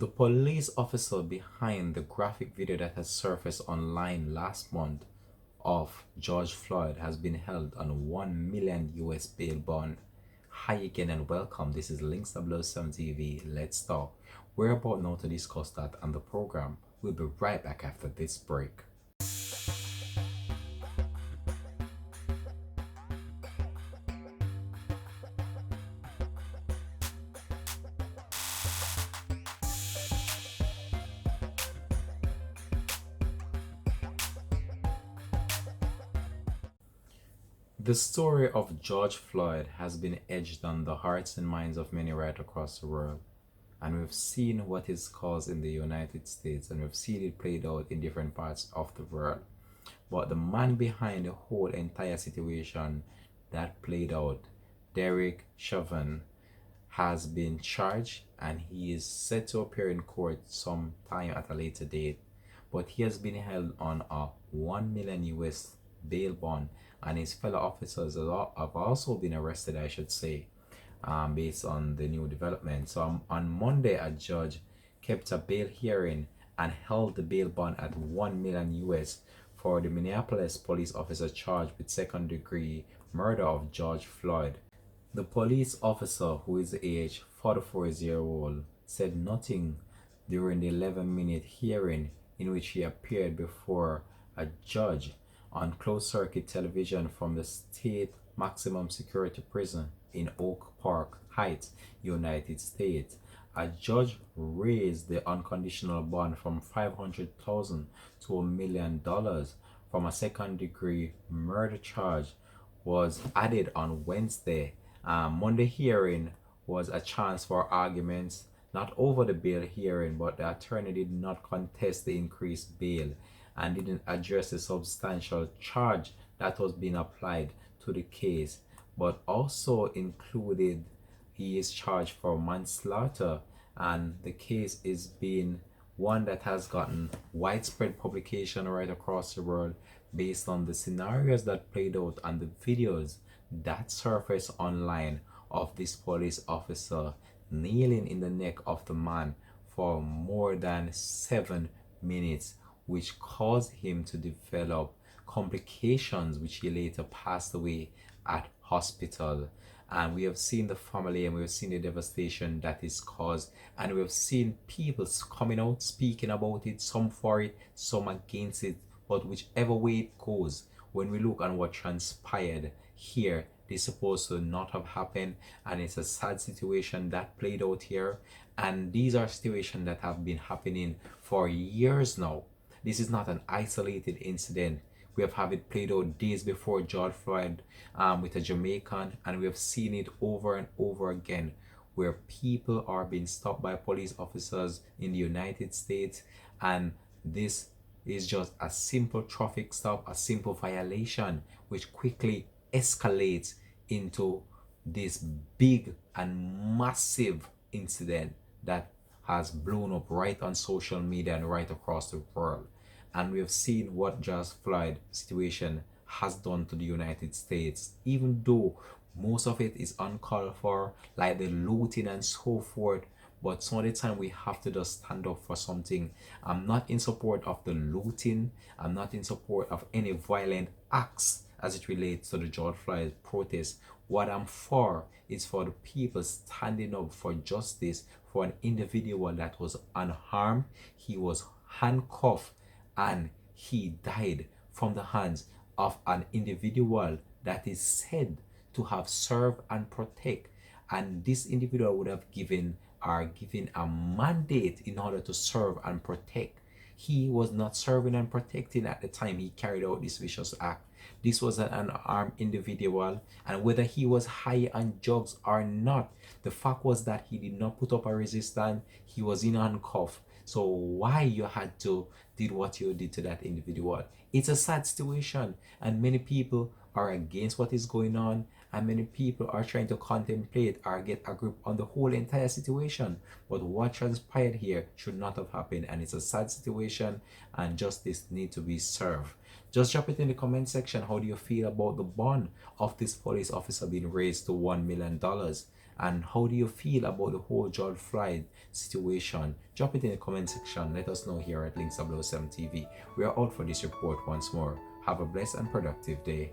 The police officer behind the graphic video that has surfaced online last month of George Floyd has been held on 1 million US bail bond. Hi again and welcome. This is Links 007 TV. Let's talk. We're about now to discuss that on the program. We'll be right back after this break. The story of George Floyd has been etched on the hearts and minds of many right across the world. And we've seen what it's caused in the United States, and we've seen it played out in different parts of the world. But the man behind the whole entire situation that played out, Derek Chauvin, has been charged and he is set to appear in court sometime at a later date. But he has been held on a 1 million US bail bond, and his fellow officers have also been arrested, I should say, based on the new development. So on Monday, a judge kept a bail hearing and held the bail bond at 1 million US for the Minneapolis police officer charged with second-degree murder of George Floyd. The police officer, who is age 44-year-old, said nothing during the 11-minute hearing in which he appeared before a judge on closed-circuit television from the state maximum security prison in Oak Park Heights, United States. A judge raised the unconditional bond from $500,000 to $1 million from a second-degree murder charge was added on Wednesday. Monday hearing was a chance for arguments, not over the bail hearing, but the attorney did not contest the increased bail and didn't address the substantial charge that was being applied to the case, but also included he is charged for manslaughter, and the case is being one that has gotten widespread publication right across the world based on the scenarios that played out and the videos that surfaced online of this police officer kneeling in the neck of the man for more than 7 minutes, which caused him to develop complications, which he later passed away at hospital. And we have seen the family and we have seen the devastation that is caused, and we have seen people coming out speaking about it, some for it, some against it. But whichever way it goes, when we look at what transpired here, this is supposed to not have happened, and it's a sad situation that played out here. And these are situations that have been happening for years now. This is not an isolated incident. We have had it played out days before George Floyd with a Jamaican, and we have seen it over and over again where people are being stopped by police officers in the United States, and this is just a simple traffic stop, a simple violation, which quickly escalates into this big and massive incident that has blown up right on social media and right across the world. And we have seen what George Floyd situation has done to the United States, even though most of it is uncalled for, like the looting and so forth. But some of the time we have to just stand up for something. I'm not in support of the looting. I'm not in support of any violent acts as it relates to the George Floyd protest. What I'm for is for the people standing up for justice for an individual that was unharmed. He was handcuffed and he died from the hands of an individual that is said to have served and protect. And this individual would have given a mandate in order to serve and protect. He was not serving and protecting at the time he carried out this vicious act. This was an unarmed individual, and whether he was high on drugs or not, the fact was that he did not put up a resistance. He was in handcuff. So why you had to did what you did to that individual? It's a sad situation, and many people are against what is going on, and many people are trying to contemplate or get a grip on the whole entire situation. But what transpired here should not have happened, and it's a sad situation, and justice needs to be served. Just drop it in the comment section. How do you feel about the bond of this police officer being raised to $1 million? And how do you feel about the whole George Floyd situation? Drop it in the comment section. Let us know here at Links 007 TV. We are out for this report once more. Have a blessed and productive day.